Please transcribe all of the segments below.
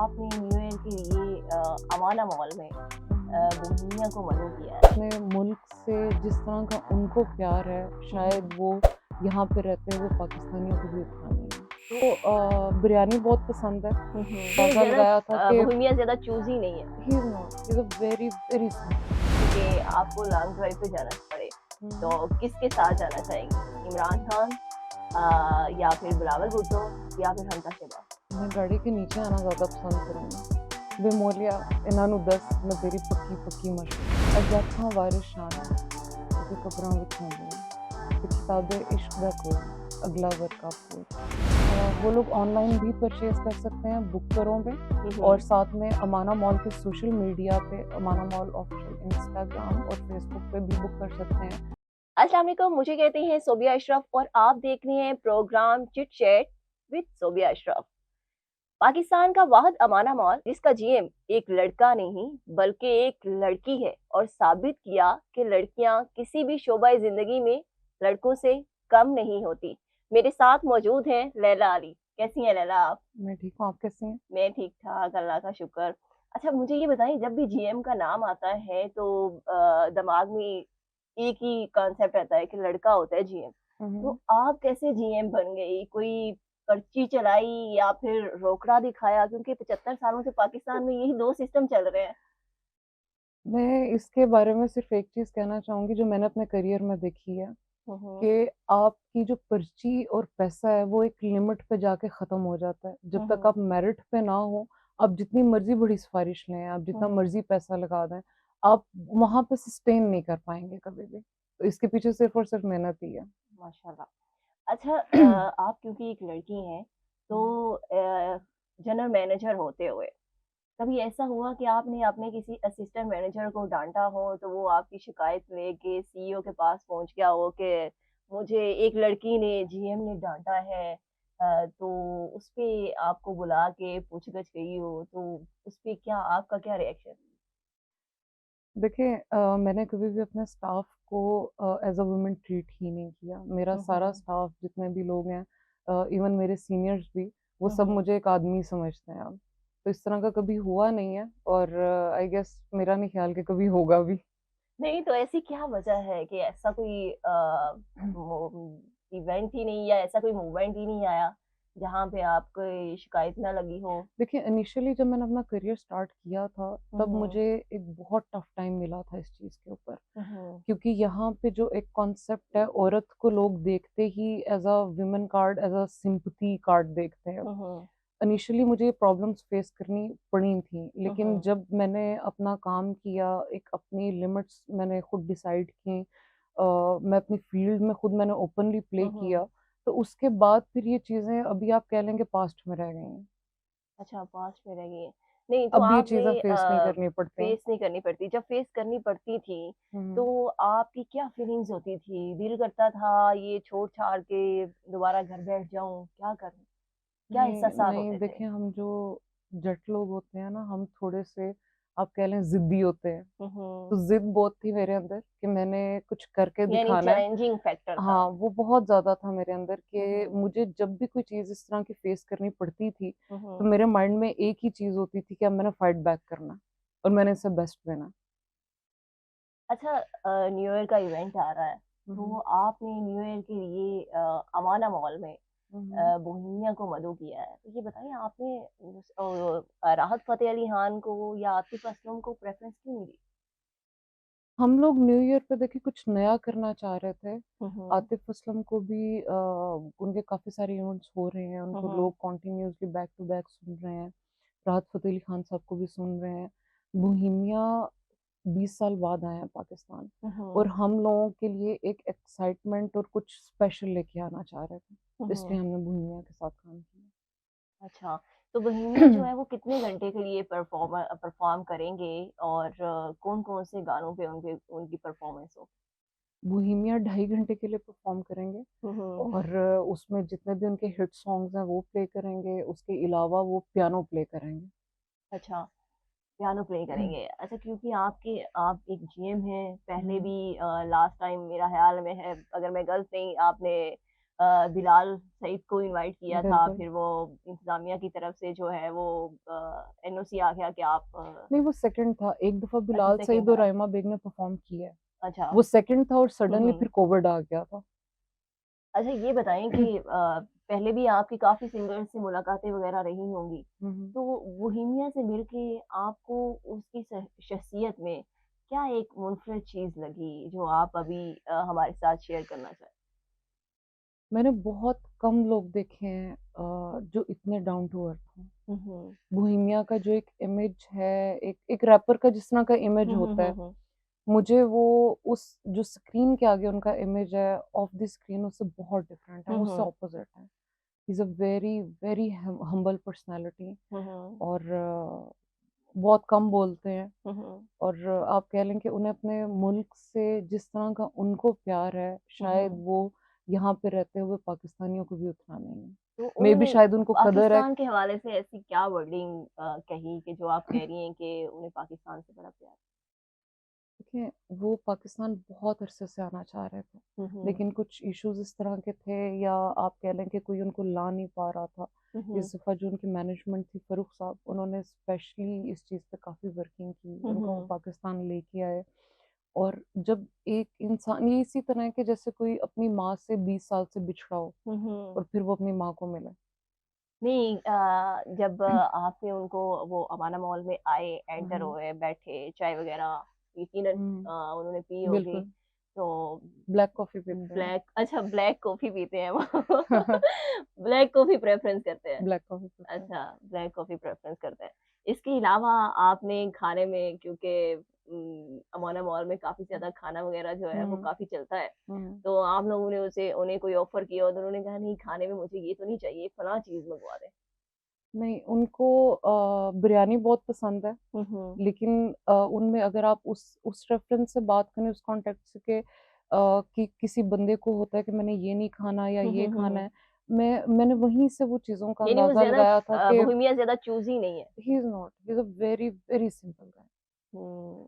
आपने new year के लिए अवाना मॉल में बोहेमिया को मदऊ किया है। अपने मुल्क से जिस तरह का उनको प्यार है, शायद वो यहाँ पे रहते हुए पाकिस्तानियों को भी उतना नहीं है। तो बिरयानी बहुत पसंद है। तो अंदाज़ा ज़्यादा लगाया था कि बोहेमिया ज़्यादा चूज़ी नहीं है he is not, he is a very very sweet. कि आपको लॉन्ग ड्राइव पे जाना पड़े, तो किसके साथ जाना चाहेंगे? इमरान खान या फिर बिलावल भुट्टो या फिर हमजा शेबा? मैं गाड़ी के नीचे आना ज़्यादा पसंद करूँगी। बेमोलिया इन्हां नूं दस मैं तेरी पक्की पक्की मशहूर अज अखां वारिस शान ते कबरां विच होंदियां ते किताबे इश्क दा कोई अगला वर्का फूल। वो लोग ऑनलाइन भी परचेज़ कर सकते हैं बुक करों पे और साथ में अमाना मॉल के सोशल मीडिया पे अमाना मॉल ऑफिशियल इंस्टाग्राम और फेसबुक पे भी बुक कर सकते हैं। अस्सलाम वालेकुम, मुझे कहते हैं सोबिया अशरफ और आप देख रहे हैं programme chit chat with Sobia Ashraf. Pakistan का वाहिद अमाना मॉल जिसका जीएम एक लड़का नहीं बल्कि एक लड़की है और साबित किया कि लड़कियां किसी भी शोबा जिंदगी में लड़कों से कम नहीं होती। मेरे साथ मौजूद हैं लैला अली। कैसी हैं लैला आप? मैं ठीक हूँ, आप कैसी हैं? मैं ठीक ठाक, अल्लाह का शुक्र। अच्छा, मुझे ये बताइए, जब भी जीएम का नाम आता है तो दिमाग में एक ही कॉन्सेप्ट रहता है कि लड़का होता है जीएम। तो आप कैसे जीएम बन गई? कोई पर्ची चलाई या फिर रोकड़ा दिखाया? क्योंकि 75 सालों से पाकिस्तान में यही 2 सिस्टम चल रहे हैं। मैं इसके बारे में सिर्फ़ एक चीज़ कहना चाहूँगी जो मैंने अपने करियर में देखी है हुँ, हुँ। कि आपकी जो पर्ची और पैसा है वो एक लिमिट पे जाके ख़त्म हो जाता है। जब हुँ, तक हुँ। आप मेरिट पे ना हो, आप जितनी मर्ज़ी बड़ी सिफ़ारिश लें, आप हुँ, जितना हुँ। मर्ज़ी पैसा लगा दें, आप वहाँ पे सस्टेन नहीं कर पाएँगे कभी भी। तो इसके पीछे सिर्फ़ और सिर्फ़ मेहनत ही है। माशाल्लाह। अच्छा, आप क्योंकि एक लड़की हैं, तो हुँ। जनरल मैनेजर होते हुए कभी ऐसा हुआ कि आपने अपने किसी असिस्टेंट मैनेजर को डाँटा हो, तो वो आपकी शिकायत लेके सीईओ के पास पहुँच गया हो कि मुझे एक लड़की ने जीएम ने डाँटा है, तो उसपे आपको बुला के पूछ-गछ की हो, तो उसपे क्या आपका क्या रिएक्शन? देखिए मैंने कभी भी अपने स्टाफ़ को एज़ अ वुमन ट्रीट ही नहीं किया। मेरा हुँ, सारा हुँ। स्टाफ़ जितने भी लोग हैं इवन मेरे सीनियर्स भी, वो हुँ, सब हुँ। मुझे एक आदमी समझते हैं अब। तो इस तरह का कभी हुआ नहीं है और आई गेस मेरा नहीं ख़्याल कि कभी होगा भी। नहीं, तो ऐसी क्या वजह है कि ऐसा कोई इवेंट ही नहीं या ऐसा कोई मूवमेंट ही नहीं आया, जहाँ पे आपको शिकायत ना लगी हो? देखिए इनिशियली जब मैंने अपना करियर स्टार्ट किया था, हुँ, तब हुँ। मुझे एक बहुत टफ़ टाइम मिला था इस चीज़ के ऊपर। हुँ, हुँ। क्योंकि यहाँ पे जो एक कॉन्सेप्ट है, औरत को लोग देखते ही as a women card, as a sympathy card देखते हैं। हुँ, हुँ। इनिशियली मुझे ये प्रॉब्लम्स फेस करनी पड़ी थी, हुँ, लेकिन हुँ। जब मैंने अपना काम किया, एक अपनी लिमिट्स मैंने खुद डिसाइड की मैं अपनी फ़ील्ड में खुद मैंने ओपनली प्ले हुँ, किया, हुँ। तो उसके बाद फिर ये चीज़ें अभी आप कह लें कि पास्ट में रह गई हैं। अच्छा, पास्ट में रह गई हैं। नहीं, तो अब ये आपने चीज़ें फेस नहीं करनी पड़ती। फेस नहीं करनी पड़ती। जब फेस करनी पड़ती थी, हुँ। तो आपकी क्या फीलिंग्स होती थी? दिल करता था ये छोड़-छाड़ के दोबारा घर बैठ जाऊँ, क्या करूँ? क्या नहीं, एहसासात नहीं होते थे? देखिए हम जो जट लोग होते हैं ना, हम थोड़े-से आप कह लें ज़िद्दी होते हैं। हुँ, हुँ। तो ज़िद बहुत थी मेरे अंदर कि मैंने कुछ करके यानी दिखाना है। चैलेंजिंग फैक्टर था। हाँ, वो बहुत ज़्यादा था मेरे अंदर हुँ, कि हुँ। मुझे जब भी कोई चीज़ इस तरह की फ़ेस करनी पड़ती थी, हुँ, तो हुँ। मेरे माइंड में एक ही चीज़ होती थी कि अब मैंने फाइट बैक करना है और मैंने इससे बेस्ट देना है। अच्छा, न्यू ईयर का इवेंट आ रहा है, हुँ, तो हुँ। आपने न्यू ईयर के लिए अवाना मॉल में हुँ, हुँ। बोहेमिया को मदऊ किया है। तो ये बताइए, आपने राहत फ़तेह अली खान को या आतिफ़ असलम को प्रेफ़रेंस क्यों मिली? हम लोग न्यू ईयर पे देखिए कुछ नया करना चाह रहे थे। हुँ, हुँ। आतिफ़ असलम को भी उनके काफ़ी सारे इवेंट्स हो रहे हैं, हुँ, उनको हुँ। लोग कंटिन्यूअसली बैक टू बैक सुन रहे हैं। राहत फ़तेह अली खान साहब को भी सुन रहे हैं। बोहेमिया 20 साल बाद आए हैं पाकिस्तान हुँ, और हुँ। हम लोगों के लिए एक एक्साइटमेंट और कुछ स्पेशल लेके आना चाह रहे थे। हुँ, इसलिए हुँ। हमने बोहेमिया के साथ काम किया। अच्छा, तो बोहेमिया जो है वो कितने घंटे के लिए परफ़ॉर्म करेंगे और कौन-कौन से गानों पे उनके उनकी परफ़ॉर्मेंस हो? बोहेमिया 2.5 घंटे के लिए परफ़ॉर्म करेंगे हुँ, हुँ। और उसमें जितने भी उनके हिट सॉन्ग्स हैं वो प्ले करेंगे, उसके अलावा वो पियानो प्ले करेंगे। अच्छा, पियानो प्ले करेंगे। अच्छा, क्योंकि आप एक जीएम हैं, पहले हुँ, भी लास्ट टाइम मेरा ख़्याल में है, अगर मैं गलत नहीं, आपने बिलाल सईद को इनवाइट किया था, बिल्कुल। फिर वो इंतज़ामिया की तरफ से जो है वो एनओसी आ गया कि आप नहीं, वो सेकंड था। एक दफ़ा अच्छा बिलाल सेकंड सईद और था। राइमा बेग ने परफ़ॉर्म किया है। अच्छा। वो सेकंड था और हुँ, सडनली हुँ। फिर कोविड आ गया था। अच्छा ये बताएँ कि पहले भी आपकी काफ़ी सिंगर्स से मुलाकातें वग़ैरह रही होंगी। हुँ, हुँ। तो बोहेमिया से मिल के आपको उसकी शख्सियत में क्या एक मुनफ़रिद चीज़ लगी जो आप अभी हमारे साथ शेयर करना चाहें? मैंने बहुत कम लोग देखे हैं जो इतने डाउन टू अर्थ हों। हुँ, हुँ। बोहेमिया का जो एक इमेज है, एक एक रैपर का जिस तरह का इमेज हुँ, हुँ, होता हुँ, है, हुँ। मुझे वो उस जो स्क्रीन के आगे उनका इमेज है, ऑफ द स्क्रीन उससे बहुत डिफरेंट है, हुँ, वो उससे हुँ। ऑपोज़िट है। He is a very, very humble personality हुँ, हुँ। और बहुत कम बोलते हैं हुँ, हुँ। और आप कह लें कि उन्हें अपने मुल्क से जिस तरह का उनको प्यार है, हुँ, शायद हुँ। वो यहाँ पे रहते हुए पाकिस्तानियों को भी उतना नहीं है। तो मेबी उन्होंने शायद उनको कदर है। पाकिस्तान के हवाले से ऐसी क्या वर्डिंग कही कि जो आप कह रही हैं कि उन्हें पाकिस्तान से बड़ा प्यार है? देखिए, वो पाकिस्तान बहुत अरसे से आना चाह रहे थे, हुँ, हुँ। लेकिन कुछ इश्यूज़ इस तरह के थे या आप कह लें कि कोई उनको ला नहीं पा रहा था। हुँ, हुँ। इस दफ़ा जो उनकी मैनेजमेंट थी फ़ारूक साहब, उन्होंने स्पेशली इस चीज़ पे काफ़ी वर्किंग की, हुँ, उनको हुँ। पाकिस्तान लेके आए और जब एक इंसान ये इसी तरह है कि जैसे कोई अपनी माँ से 20 साल से बिछड़ा हो हुँ, हुँ। और फिर वो अपनी माँ को मिले। नहीं जब आपने उनको वो अमाना मॉल में आए, हुँ, एंटर हुँ, हुए, बैठे, चाय वगैरह यकीनन हुँ, उन्होंने पी होगी, बिल्कुल, तो ब्लैक कॉफ़ी पीते हैं वो। ब्लैक अच्छा ब्लैक कॉफ़ी पीते हैं वो। ब्लैक कॉफ़ी प्रेफ़रेंस करते हैं। ब्लैक कॉफ़ी पीते हैं। अच्छा, ब्लैक कॉफ़ी प्रेफ़रेंस करते हैं। इसके अलावा आपने खाने में क्योंकि अमाना मॉल में काफ़ी ज़्यादा खाना वगैरह जो है वो हुँ, काफ़ी चलता है। हुँ। तो आप लोगों ने उसे उन्हें कोई ऑफ़र किया और उन्होंने कहा नहीं खाने में मुझे ये तो नहीं चाहिए, फलाँ चीज़ मँगवा दें। नहीं, उनको बिरयानी बहुत पसंद है। हुँ, हुँ। लेकिन उनमें अगर आप उस रेफ़रेंस से बात करें उस कॉन्टेक्स्ट से कि किसी बंदे को होता है कि मैंने ये नहीं खाना या हुँ, ये हुँ, खाना हुँ। है, मैंने वहीं से वो चीज़ों का यानी वो अंदाज़ा ज़्यादा लगाया था कि बोहेमिया ज़्यादा चूज़ी नहीं है। He is not, he is a very, very simple guy. हुँ।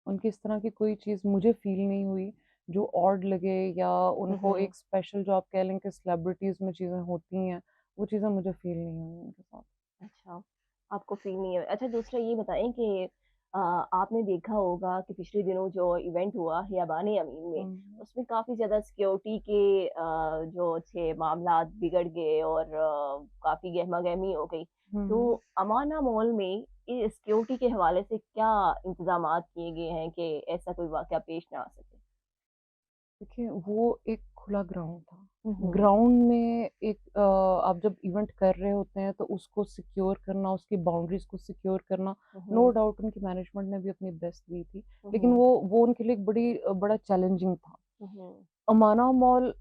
उनकी इस तरह की कोई चीज़ मुझे फ़ील नहीं हुई, जो ऑड लगे या हुँ, उनको हुँ। एक स्पेशल जो आप कह लें कि सेलिब्रिटीज़ में चीज़ें होती हैं, वो चीज़ें मुझे फ़ील नहीं हुई उनके साथ। अच्छा, आपको फ़ील नहीं है। अच्छा दूसरा ये बताएँ कि आपने देखा होगा कि पिछले दिनों जो इवेंट हुआ हियाबान अमीन में, हुँ, उसमें काफ़ी ज़्यादा सिक्योरिटी के जो थे मामलात बिगड़ गए और काफ़ी गहमा-गहमी हो गई। हुँ, तो हुँ। अमाना मॉल में सिक्योरिटी के हवाले से क्या इंतज़ामात किए गए हैं कि ऐसा कोई वाक़या पेश ना आ सके? देखिए, वो एक खुला ग्राउंड था। हुँ, हुँ। ग्राउंड में एक आप जब इवेंट कर रहे होते हैं, तो उसको सिक्योर करना, उसकी बाउंड्रीज़ को सिक्योर करना, हुँ, नो हुँ। डाउट उनकी मैनेजमेंट ने भी अपनी बेस्ट दी थी। हुँ, लेकिन हुँ। वो उनके लिए एक बड़ा चैलेंजिंग था। हुँ, हुँ। अमाना मॉल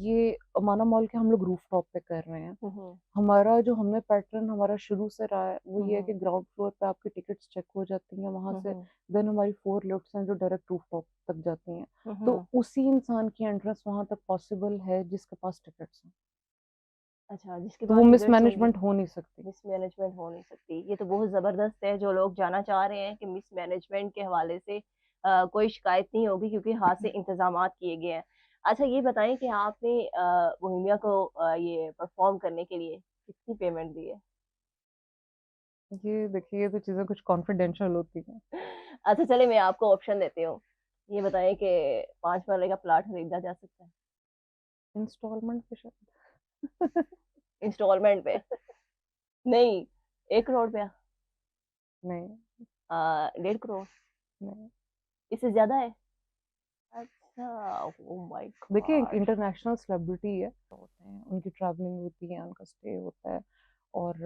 ये अमाना मॉल के हम लोग रूफ़टॉप पे कर रहे हैं। हुँ, हुँ। हमारा जो हमने पैटर्न हमारा शुरू से रहा है, वो हुँ, ये है कि हुँ। ग्राउंड फ्लोर पे आपकी टिकट्स चेक हो जाती हैं, वहाँ हुँ, से हुँ। देन हमारी 4 लिफ्ट्स हैं जो डायरेक्ट रूफ़टॉप तक जाती हैं। हुँ, तो हुँ। उसी इंसान की एंट्रेंस वहाँ तक पॉसिबल है जिसके पास टिकट्स हैं। अच्छा, जिसके तो वो पास टिकट्स होंगे। मिसमैनेजमेंट हो नहीं सकती। मिसमैनेजमेंट हो नहीं सकती। ये तो बहुत ज़बरदस्त है, जो लोग जाना चाह रहे हैं कि मिसमैनेजमेंट के हवाले से कोई शिकायत नहीं होगी क्योंकि हाथ से इंतज़ामात किए गए हैं। अच्छा ये बताएँ कि आपने बोहेमिया को ये परफ़ॉर्म करने के लिए कितनी पेमेंट दी है? ये देखिए, ये तो चीज़ें कुछ कॉन्फिडेंशियल होती हैं। अच्छा चलिए मैं आपको ऑप्शन देती हूँ। ये बताएँ कि 5 मरले का प्लॉट खरीदा जा सकता है? इंस्टॉलमेंट पे शायद। इंस्टॉलमेंट पे? नहीं, 1 करोड़ रुपया? नहीं, 1.5 करोड़? नहीं। इससे ज़्यादा है? अच्छा, ओह माय देखिए, एक गॉड! इंटरनेशनल सेलिब्रिटी है, होते हैं, उनकी ट्रैवलिंग होती है, उनका स्टे होता है और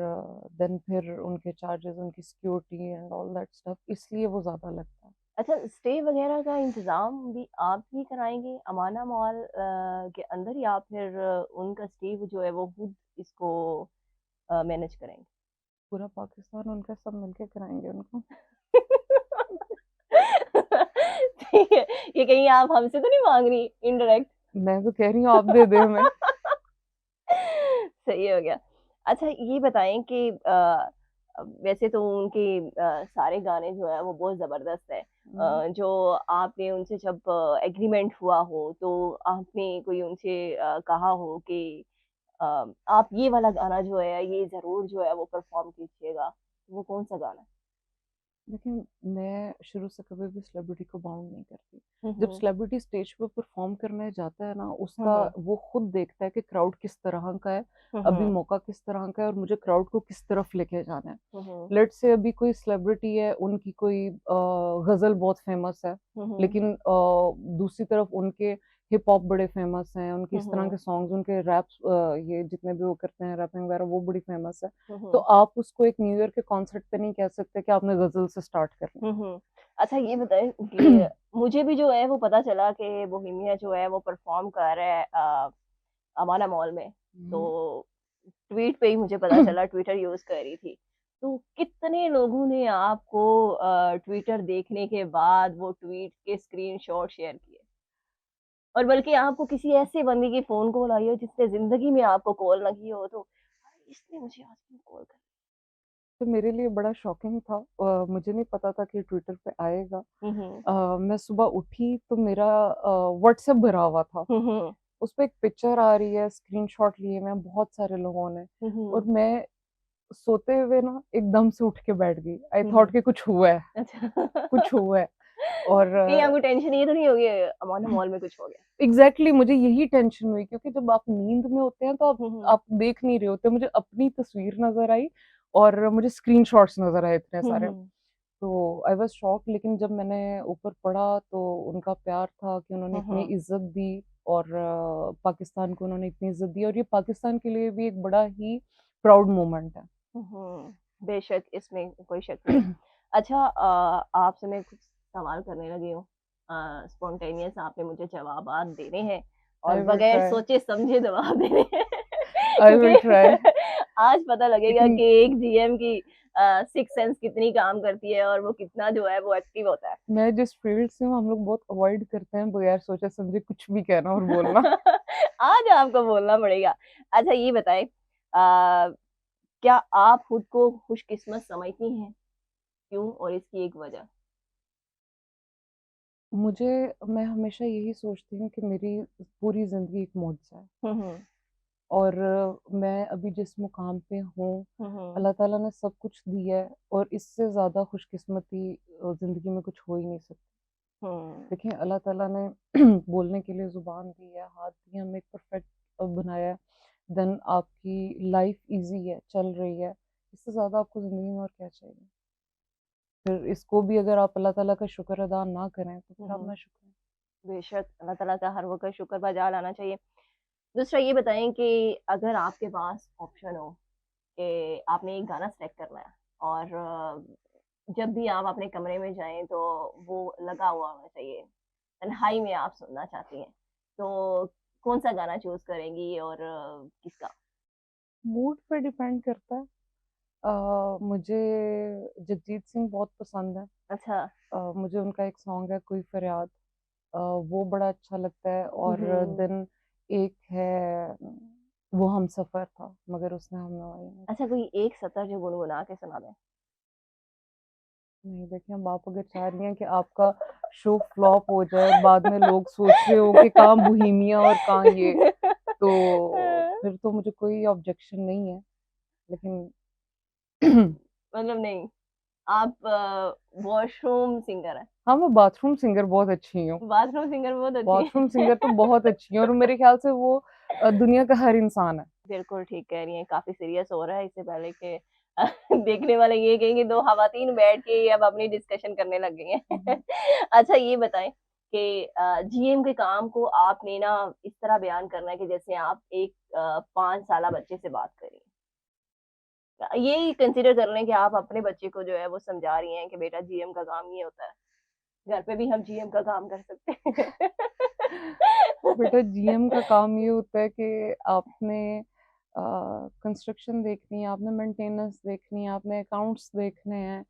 देन फिर उनके चार्जेज़, उनकी security and all that stuff इसलिए वो ज़्यादा लगता है। अच्छा, स्टे वग़ैरह का इंतज़ाम भी आप ही कराएँगे अमाना मॉल के अंदर या फिर उनका स्टे वो जो है वो खुद इसको मैनेज करेंगे? पूरा पाकिस्तान उनका सब मिलके कराएँगे उनको। ठीक है, ये कहीं आप हमसे तो नहीं माँग रही इनडायरेक्ट? मैं तो कह रही हूँ आप दे दें हमें। सही हो गया। अच्छा ये बताएँ कि वैसे तो उनके सारे गाने जो हैं वो बहुत ज़बरदस्त हैं। हुँ, जो आपने उनसे जब एग्रीमेंट हुआ हो तो आपने कोई उनसे कहा हो कि आप ये वाला गाना जो है ये ज़रूर जो है वो परफ़ॉर्म कीजिएगा, वो कौन-सा गाना है? देखिए, मैं शुरू से कभी भी सेलिब्रिटी को बाउंड नहीं करती। हुँ, जब हुँ। सेलिब्रिटी स्टेज पे परफ़ॉर्म करने जाता है ना, हुँ, उसका हुँ। वो खुद देखता है कि क्राउड किस तरह का है, हुँ, अभी हुँ। मौका किस तरह का है और मुझे क्राउड को किस तरफ लेके जाना है। हुँ, हुँ। लेट्स से अभी कोई सेलिब्रिटी है, उनकी कोई गज़ल बहुत फ़ेमस है, हुँ, हुँ। लेकिन दूसरी तरफ उनके हिप हॉप बड़े फ़ेमस हैं, उनके हुँ, इस तरह के हुँ। सॉन्ग्स, उनके ये जितने भी वो करते हैं रैपिंग वगैरह वो बड़ी फ़ेमस है। हुँ, तो हुँ। आप उसको एक न्यू ईयर के कॉन्सर्ट पे नहीं कह सकते कि आपने गज़ल से स्टार्ट करना हुँ, हुँ। अच्छा ये बताएँ है। कि मुझे भी जो है वो पता चला कि बोहेमिया जो है वो परफ़ॉर्म कर रहा है अमाना मॉल में। हुँ। तो ट्वीट पे ही मुझे पता चला, ट्विटर यूज़ कर रही थी। तो कितने लोगों ने आपको ट्विटर देखने के बाद वो ट्वीट के स्क्रीनशॉट शेयर किए? और बल्कि आपको किसी ऐसे बंदे की फ़ोन कॉल आई हो जिसने ज़िंदगी में आपको कॉल ना की हो, तो अरे! इसने मुझे आज क्यों कॉल कर तो मेरे लिए बड़ा शॉकिंग था। मुझे नहीं पता था कि ट्विटर पे आएगा। हुँ, हुँ। मैं सुबह उठी तो मेरा व्हाट्सएप भरा हुआ था। हुँ, हुँ। उसपे एक पिक्चर आ रही है, स्क्रीनशॉट लिए हुए हैं बहुत सारे लोगों ने हुँ, और हुँ। मैं सोते हुए ना एकदम से उठ के बैठ गई। आई हुँ, थॉट हुँ। कि कुछ हुआ है, अच्छा। कुछ हुआ है और कहीं आपको टेंशन ये तो नहीं हो गई अमाना मॉल में कुछ हो गया? एग्ज़ैक्टली मुझे यही टेंशन हुई क्योंकि जब आप नींद में होते हैं तो आप हुँ, हुँ। आप देख नहीं रहे होते। मुझे अपनी तस्वीर नज़र आई और मुझे स्क्रीनशॉट्स नज़र आए इतने हुँ, सारे। हुँ। तो आई वाज़ शॉक्ड लेकिन जब मैंने ऊपर पढ़ा तो उनका प्यार था कि उन्होंने हुँ, इतनी हुँ। इज़्ज़त दी और पाकिस्तान को उन्होंने इतनी इज़्ज़त दी और ये पाकिस्तान के लिए भी एक बड़ा ही प्राउड मोमेंट है। हुँ, हुँ। बेशक इसमें कोई शक नहीं है। अच्छा आपसे मैं कुछ सवाल करने लगी हूँ। स्पॉन्टेनियस आपने मुझे जवाबात देने हैं और आई विल बगैर ट्राई, सोचे-समझे जवाब देने हैं। आई विल ट्राई क्योंकि आज पता लगेगा लेकिन कि एक जीएम की सिक्स्थ सेंस कितनी काम करती है और वो कितना जो है वो एक्टिव होता है। मैं जिस फ़ील्ड से हूँ हम लोग बहुत अवॉइड करते हैं बगैर सोचे-समझे कुछ भी कहना और बोलना। आज आपको बोलना पड़ेगा। अच्छा ये बताएँ क्या आप खुद को खुशकिस्मत समझती हैं? क्यों और इसकी एक वजह? मुझे मैं हमेशा यही सोचती हूँ कि मेरी पूरी ज़िंदगी एक मुआज़ा है हुँ, हुँ। और मैं अभी जिस मुकाम पे हूँ, हुँ, हुँ। अल्लाह ताला ने सब कुछ दिया है और इससे ज़्यादा खुशकिस्मती ज़िंदगी में कुछ हो ही नहीं सकती। हुँ। देखिए अल्लाह ताला ने बोलने के लिए ज़ुबान दी है, हाथ दिए, हमें एक परफेक्ट बनाया है, देन आपकी लाइफ़ ईज़ी है, चल रही है। इससे ज़्यादा आपको ज़िंदगी में और क्या चाहिए? फिर इसको भी अगर आप अल्लाह ताला का शुक्र अदा ना करें, तो हुँ, फिर आप हुँ। नाशुक्र हैं। बेशक अल्लाह ताला का हर वक़्त शुक्र बजा लाना चाहिए। दूसरा ये बताएँ कि अगर आपके पास ऑप्शन हो कि आपने एक गाना सेलेक्ट करना है और जब भी आप अपने कमरे में जाएँ तो वो लगा हुआ होना चाहिए, तन्हाई में आप सुनना चाहती हैं, तो कौन-सा गाना चूज़ करेंगी और किसका? मूड पे डिपेंड करता है। मुझे जगजीत सिंह बहुत पसंद है। अच्छा। मुझे उनका एक सॉन्ग है कोई फरियाद वो बड़ा अच्छा लगता है हुँ, और हुँ। देन एक है वो हमसफ़र था मगर उसने हमनवाई नहीं अच्छा कोई एक सतर जो गुनगुना के सुना दें? नहीं देखिए अब आप अगर चाह रही हैं कि आपका शो फ्लॉप हो जाए और बाद में लोग सोच रहे हो कि कहाँ बोहेमिया और कहाँ ये, तो फिर तो मुझे कोई ऑब्जेक्शन नहीं है। लेकिन मतलब नहीं, आप वॉशरूम सिंगर हैं। हाँ, मैं बाथरूम सिंगर बहुत अच्छी हूँ। बाथरूम सिंगर बहुत अच्छी बाथरूम हैं। सिंगर तो बहुत अच्छी हैं और मेरे ख़्याल से वो दुनिया का हर इंसान है। बिल्कुल ठीक कह रही हैं, काफ़ी सीरियस हो रहा है इससे पहले कि देखने वाले ये कहेंगे 2 ख़वातीन बैठ के अब अपनी डिस्कशन करने लग गई हैं। हुँ, हुँ। अच्छा ये बताएँ कि जीएम के काम को आपने ना इस तरह बयान करना है कि जैसे आप एक 5 साला बच्चे से बात कर रही हैं। यही कंसीडर कर लें कि आप अपने बच्चे को जो है वो समझा रही हैं कि बेटा जीएम का काम ये होता है। घर पे भी हम जीएम का काम कर सकते हैं। बेटा जीएम का काम ये होता है कि आपने कंस्ट्रक्शन देखनी है, आपने मेंटेनेंस देखनी है, आपने अकाउंट्स देखने हैं,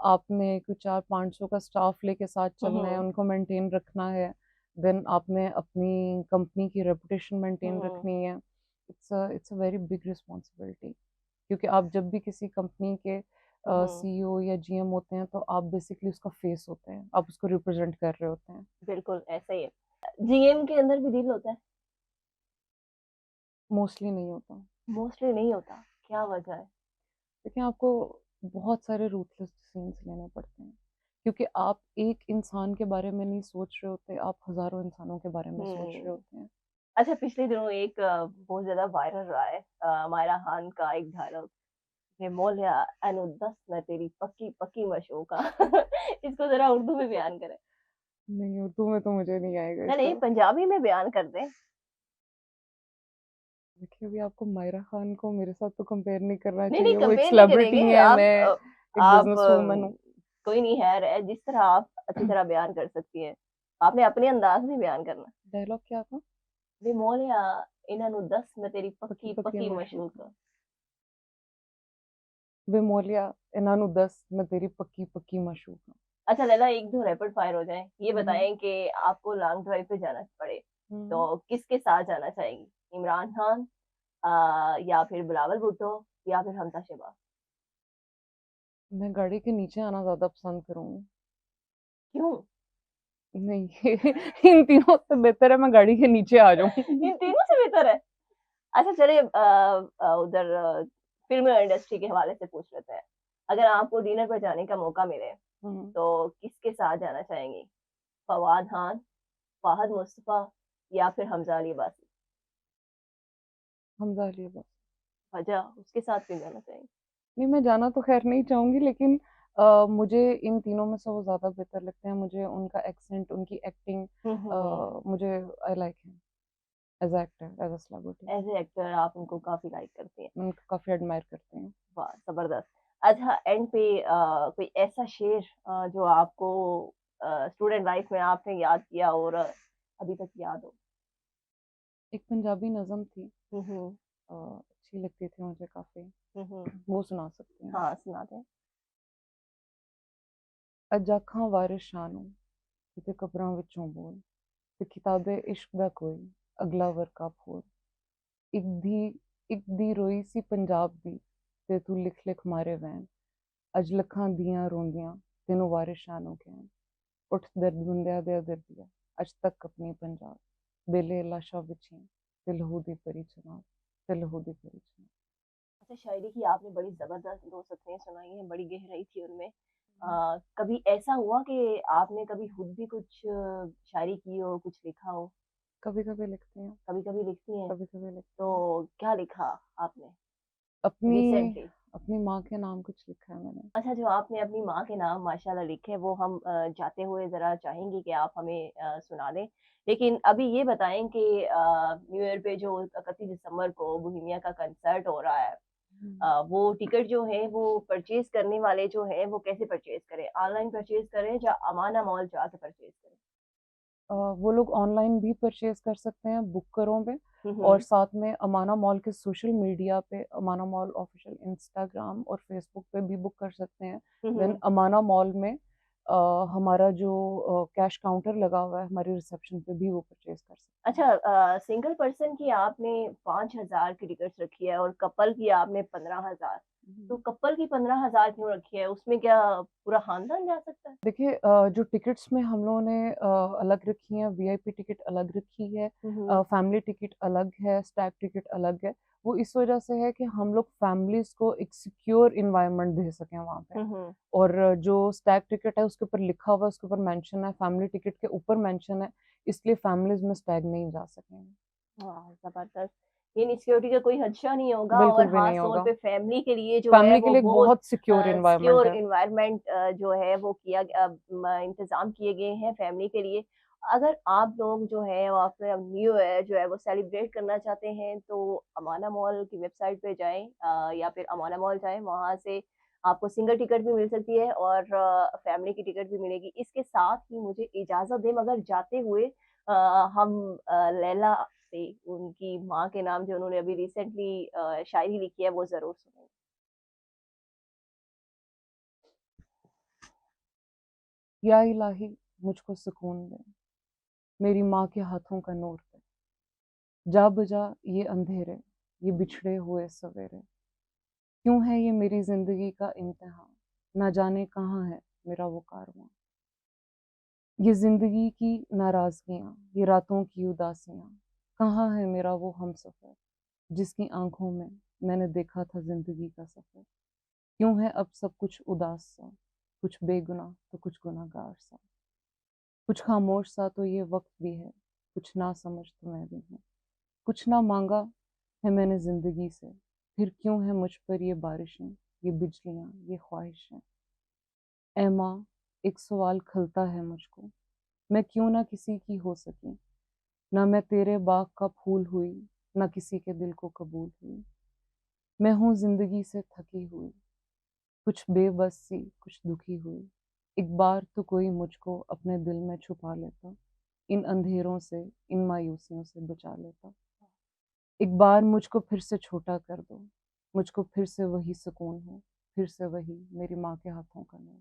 आपने कुछ 4-500 का स्टाफ लेके साथ हुँ, चलना है, हुँ। उनको मेंटेन रखना है। देन आपने अपनी कंपनी की रेपुटेशन हुँ, मेंटेन हुँ। रखनी है। It's a very big responsibility क्योंकि आप जब भी किसी कंपनी के हुँ, हुँ। सीईओ या जीएम होते हैं, तो आप बेसिकली उसका फेस होते हैं। आप उसको रिप्रेज़ेंट कर रहे होते हैं। बिल्कुल, ऐसा ही है। जीएम के अंदर भी दिल होता है? मोस्टली नहीं होता। मोस्टली नहीं होता, क्या वजह है? देखिए, आपको बहुत सारे रूथलेस डिसीजंस लेने पड़ते हैं, क्योंकि आप एक इंसान के बारे में नहीं सोच रहे होते, आप हज़ारों इंसानों के बारे में सोच रहे हुँ। होते हैं। अच्छा, पिछले दिनों एक बहुत ज़्यादा वायरल रहा है मायरा खान का एक डायलॉग, "ये मौलिया एनु दस मैं तेरी पक्की पक्की मशूका" इसको ज़रा उर्दू में बयान करें। नहीं, उर्दू में तो मुझे नहीं आएगा नहीं, नहीं, इसका। पंजाबी में बयान कर दें। देखिए, अभी आपको मायरा खान को मेरे साथ तो कंपेयर नहीं करना नहीं, नहीं, चाहिए, वो एक कंपेयर नहीं सेलिब्रिटी करेंगे। हैं, मैं एक आप बिज़नेस वूमन हूँ। कोई नहीं है, जिस तरह आप अच्छी तरह बयान कर सकती हैं। आपने अपने अंदाज़ में बयान करना है। डायलॉग क्या था? वे मौलिया इन्हां नू दस मैं तेरी पक्की पक्की पक्की पक्की मशूका। मशहूक। वे मौलिया इन्हां नू दस मैं तेरी पक्की पक्की मशूका। अच्छा लैला, 1-2 रैपिड फायर हो जाएँ। ये हुँ, हुँ। बताएँ कि आपको लॉन्ग ड्राइव पे जाना पड़े, हुँ। तो किसके साथ जाना चाहेंगी? इमरान खान या फिर बिलावल भुट्टो या फिर हमज़ा शेबा? मैं गाड़ी के नीचे आना ज़्यादा पसंद करूँगी। क्यों? नहीं, इन तीनों से बेहतर है मैं गाड़ी के नीचे आ जाऊँ। इन तीनों से बेहतर है? अच्छा चलिए उधर फ़िल्म इंडस्ट्री के हवाले से पूछ लेते हैं। अगर आपको डिनर पर जाने का मौका मिले, हुँ, तो किसके साथ जाना चाहेंगी? फवाद खान, फ़ाहद मुस्तफ़ा या फिर हमज़ा अली अब्बासी? हमज़ा अली अब्बास। वजह उसके साथ क्यों जाना चाहेंगी? नहीं, मैं जाना तो ख़ैर नहीं चाहूँगी, लेकिन मुझे इन तीनों में से वो ज़्यादा बेहतर लगते हैं। मुझे उनका एक्सेंट, उनकी एक्टिंग हुँ, हुँ। मुझे I like him as a actor, as a celebrity. As a actor आप उनको काफ़ी लाइक करती हैं। मैं उनको काफ़ी एडमायर करती हूँ। वाह! ज़बरदस्त। अच्छा एंड पे कोई ऐसा शेर जो आपको स्टूडेंट लाइफ़ में आपने याद किया और अभी तक याद हो? एक पंजाबी नज़म थी, हुँ, हुँ। अच्छी लगती थी मुझे काफ़ी, हुँ, हुँ। वो सुना सकती हूँ। हाँ, सुना दें। अज आखां वारिस शाह नूं, किते कबरां विचों बोल, ते किताबे इश्क दा कोई अगला वर्का फॉर। एक धी एक दी रोई सी पंजाब दी, ते तू लिख लिख मारे वैन। अज लखां दियां रोंदियां, तेनू वारिस शाह नूं कहन। उठ दर्द बंदिया दे दर्दिया, अज तक अपनी पंजाब। बेले लाशा विछियां, ते लहू दी परी चनाब, ते लहू दी परी चनाब। अच्छा शायरी की आपने बड़ी ज़बरदस्त 2 सतरें सुनाई हैं, बड़ी गहराई थी उनमें। हुँ। कभी ऐसा हुआ कि आपने कभी खुद भी कुछ शायरी की हो, कुछ लिखा हो? कभी-कभी लिखती हूँ, कभी-कभी लिखती हैं, कभी-कभी लिखती हूँ। तो क्या लिखा आपने अपनी रिसेंटली? अपनी माँ के नाम कुछ लिखा है मैंने। अच्छा, जो आपने अपनी माँ के नाम माशाल्लाह लिखे, वो हम जाते हुए ज़रा चाहेंगे कि आप हमें सुना दें। लेकिन अभी ये बताएँ कि न्यू ईयर पे जो 31 दिसंबर को बोहेमिया का कंसर्ट हो रहा है, हुँ। वो टिकट जो है, वो परचेज़ करने वाले जो हैं, वो कैसे परचेज़ करें? ऑनलाइन परचेज़ करें या अमाना मॉल जाके परचेज़ करें? वो लोग ऑनलाइन भी परचेज़ कर सकते हैं बुक करों पे, हुँ, और हुँ। साथ में अमाना मॉल के सोशल मीडिया पे अमाना मॉल ऑफ़िशियल इंस्टाग्राम और फ़ेसबुक पे भी बुक कर सकते हैं। हुँ, देन हुँ। अमाना मॉल में हमारा जो कैश काउंटर लगा हुआ है हमारी रिसेप्शन पे भी वो परचेज़ कर सकते हैं। अच्छा सिंगल पर्सन की आपने 5,000 की टिकट्स रखी है और कपल की आपने 15,000। तो हुँ। कपल की 15,000 क्यों रखी है? उसमें क्या पूरा खानदान जा सकता है? देखिए, जो टिकट्स में हम लोगों ने अलग रखी हैं, वीआईपी टिकट अलग रखी है, हुँ, हुँ। फैमिली टिकट अलग है, स्टैग टिकट अलग है। वो इस वजह से है कि हम लोग फैमिलीज़ को एक सिक्योर एनवायरनमेंट दे सकें वहाँ पे। हुँ, हुँ। और जो स्टैग टिकट है उसके ऊपर लिखा हुआ है, उसके ऊपर मेंशन है, फैमिली टिकट के ऊपर मेंशन है, इसलिए फैमिलीज़ में स्टैग नहीं जा सकेंगे। वाह! ज़बरदस्त। ये इनसिक्योरिटी का कोई खदशा नहीं होगा और बिल्कुल भी नहीं ख़ास तौर होगा। पे फैमिली के लिए जो है फैमिली के वो लिए एक बहुत बहुत सिक्योर एनवायरनमेंट सिक्योर है। एनवायरनमेंट जो है वो किया इंतज़ाम किए गए हैं फैमिली के लिए। अगर आप लोग जो है वो अपना न्यू ईयर जो है वो सेलिब्रेट करना चाहते हैं तो अमाना मॉल की वेबसाइट पे जाएँ या फिर अमाना मॉल जाएँ, वहाँ से आपको सिंगल टिकट भी मिल सकती है और फैमिली की टिकट भी मिलेगी। इसके साथ ही मुझे इजाज़त दें मगर जाते हुए अ, हम लैला से उनकी माँ के नाम जो उन्होंने अभी रिसेंटली शायरी लिखी है वो ज़रूर सुनेंगे। या इलाही मुझको सुकून दे, मेरी माँ के हाथों का नूर दे। जा बजा ये अंधेरे, ये बिछड़े हुए सवेरे, क्यों है ये मेरी ज़िंदगी का इम्तिहान, ना जाने कहाँ है मेरा वो कारवां। ये ज़िंदगी की नाराज़गियाँ, ये रातों की उदासियाँ, कहाँ है मेरा वो हमसफ़र, जिसकी आंखों में मैंने देखा था जिंदगी का सफर। क्यों है अब सब कुछ उदास सा, कुछ बेगुनाह तो कुछ गुनाहगार सा, कुछ खामोश सा तो ये वक्त भी है, कुछ ना समझ तो मैं भी हूँ। कुछ ना मांगा है मैंने जिंदगी से, फिर क्यों है मुझ पर ये बारिशें, ये बिजलियां, ये ख्वाहिशें। ऐ माँ, एक सवाल खलता है मुझको, मैं क्यों ना किसी की हो सकी, ना मैं तेरे बाग का फूल हुई, ना किसी के दिल को कबूल हुई। मैं हूँ जिंदगी से थकी हुई, कुछ बेबस सी, कुछ दुखी हुई। एक बार तो कोई मुझको अपने दिल में छुपा लेता, इन अंधेरों से, इन मायूसियों से बचा लेता। एक बार मुझको फिर से छोटा कर दो, मुझको फिर से वही सुकून हो, फिर से वही मेरी माँ के हाथों का नूर।